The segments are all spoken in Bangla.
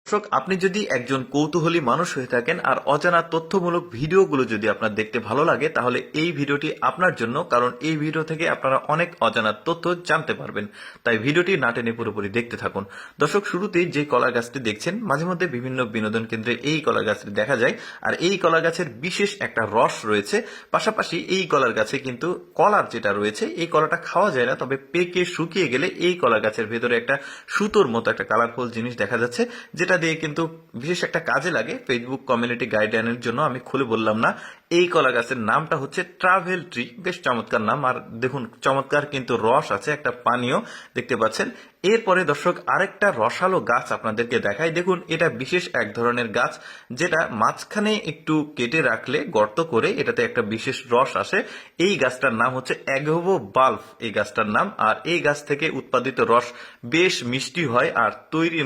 দর্শক, আপনি যদি একজন কৌতূহলী মানুষ হয়ে থাকেন আর অজানা তথ্যমূলক ভিডিওগুলো যদি আপনার দেখতে ভালো লাগে, তাহলে এই ভিডিওটি আপনার জন্য, কারণ এই ভিডিও থেকে আপনারা অনেক অজানা তথ্য জানতে পারবেন। তাই ভিডিওটি না টেনে পুরোপুরি দেখতে থাকুন। দর্শক, শুরুতেই যে কলা গাছটি দেখছেন, মাঝে মধ্যে বিভিন্ন বিনোদন কেন্দ্রে এই কলা গাছটি দেখা যায়। আর এই কলা গাছের বিশেষ একটা রস রয়েছে। পাশাপাশি এই কলার গাছে কিন্তু কলার যেটা রয়েছে, এই কলাটা খাওয়া যায় না, তবে পেকে শুকিয়ে গেলে এই কলা গাছের ভেতরে একটা সুতোর মতো একটা কালারফুল জিনিস দেখা যাচ্ছে, যেটা দিয়ে কিন্তু বিশেষ একটা কাজে লাগে। ফেসবুক কমিউনিটি গাইডলাইনের জন্য আমি খুলে বললাম না। এই কলা গাছের নামটা হচ্ছে ট্রাভেল ট্রি। বেশ চমৎকার নাম। আর দেখুন, চমৎকার কিন্তু রস আছে, একটা পানীয় দেখতে পাচ্ছেন। এরপরে দর্শক, আরেকটা রসালো গাছ আপনাদেরকে দেখাই। দেখুন, এটা বিশেষ এক ধরনের গাছ, যেটা মাঝখানে একটু কেটে রাখলে গর্ত করে এটাতে একটা বিশেষ রস আসে। এই গাছটার নাম হচ্ছে অ্যাগোভো বাল্ব, এই গাছটার নাম। আর এই গাছ থেকে উৎপাদিত রস বেশ মিষ্টি হয়, আর তৈরি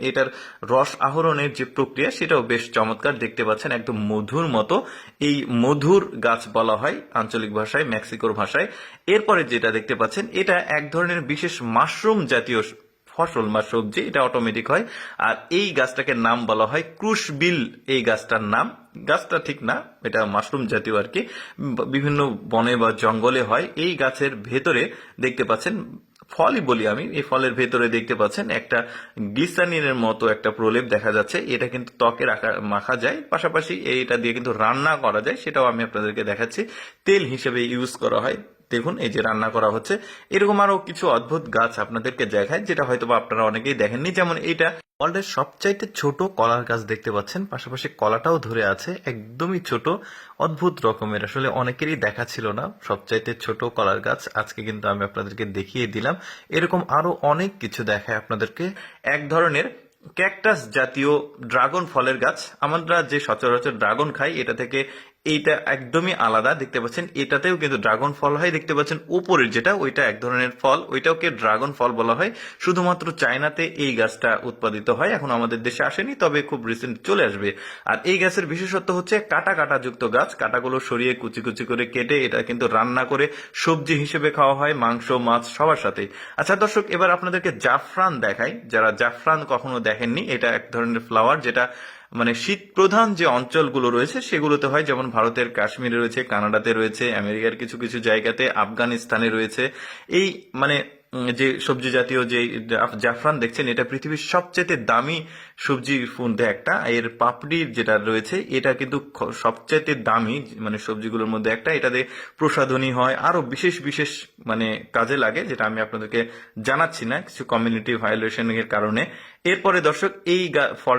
এটার রস আহরণের যে প্রক্রিয়া, সেটাও বেশ চমৎকার দেখতে পাচ্ছেন, একদম মধুর মতো। এই মধুর গাছ বলা হয় আঞ্চলিক ভাষায়, মেক্সিকোর ভাষায়। এরপরে যেটা দেখতে পাচ্ছেন, এটা এক ধরনের বিশেষ মাশরুম জাতীয় ফসল বা সবজি, এটা অটোমেটিক হয়। আর এই গাছটাকে নাম বলা হয় ক্রুশবিল, এই গাছটার নাম। গাছটা ঠিক না, এটা মাশরুম জাতীয় আর কি, বিভিন্ন বনে বা জঙ্গলে হয়। এই গাছের ভেতরে দেখতে পাচ্ছেন, ফলই বলি আমি, এই ফলের ভেতরে দেখতে পাচ্ছেন একটা গ্লিসারিনের মতো একটা প্রলেপ দেখা যাচ্ছে। এটা কিন্তু ত্বকে মাখা যায়, পাশাপাশি এটা দিয়ে কিন্তু রান্না করা যায়, সেটাও আমি আপনাদেরকে দেখাচ্ছি। তেল হিসেবে ইউজ করা হয়। দেখুন, এই যে রান্না করা হচ্ছে। এরকম আরো কিছু অদ্ভুত গাছ আপনাদেরকে দেখায়, যেটা হয়তো আপনারা অনেকেই দেখেননি। যেমন এইটা ওয়ার্ল্ডের সবচাইতে ছোট কলার গাছ দেখতে পাচ্ছেন, পাশাপাশি কলাটাও ধরে আছে, একদমই ছোট, অদ্ভুত রকমের। আসলে অনেকেরই দেখা ছিল না সবচাইতে ছোট কলার গাছ, আজকে কিন্তু আমি আপনাদেরকে দেখিয়ে দিলাম। এরকম আরো অনেক কিছু দেখায় আপনাদেরকে। এক ধরনের ক্যাকটাস জাতীয় ড্রাগন ফলের গাছ। আমরা যে সচরাচর ড্রাগন খাই, এটা থেকে এইটা একদমই আলাদা। দেখতে পাচ্ছেন, এটাতেও কিন্তু ড্রাগন ফল হয়। দেখতে পাচ্ছেন উপরের যেটা, ওইটা এক ধরনের ফল, ওইটাকে ড্রাগন ফল বলা হয়। শুধুমাত্র চায়নাতে এই গাছটা উৎপাদিত হয়, এখন আমাদের দেশে আসেনি, তবে খুব রিসেন্ট চলে আসবে। আর এই গাছের বিশেষত্ব হচ্ছে কাটা কাটা যুক্ত গাছ। কাটাগুলো সরিয়ে কুচি কুচি করে কেটে এটা কিন্তু রান্না করে সবজি হিসেবে খাওয়া হয়, মাংস মাছ সবার সাথে। আচ্ছা দর্শক, এবার আপনাদেরকে জাফরান দেখাই। যারা জাফরান কখনো দেখেননি, এটা এক ধরনের ফ্লাওয়ার, যেটা শীত প্রধান যে অঞ্চলগুলো রয়েছে সেগুলোতে হয়। যেমন ভারতের কাশ্মীরে রয়েছে, কানাডাতে রয়েছে, আমেরিকার কিছু কিছু জায়গাতে, আফগানিস্তানে রয়েছে। এই যে সবজি জাতীয় যে জাফরান দেখছেন, এটা পৃথিবীর সবচেয়ে দামি সবজির মধ্যে একটা। এর পাপড়ির যেটা রয়েছে, এটা কিন্তু সবচেয়ে দামি সবজিগুলোর মধ্যে একটা। এটাতে প্রসাধনী হয়, আরো বিশেষ বিশেষ কাজে লাগে, যেটা আমি আপনাদেরকে জানাচ্ছি না কিছু কমিউনিটি ভায়োলেশন এর কারণে। এরপরে দর্শক, এই ফল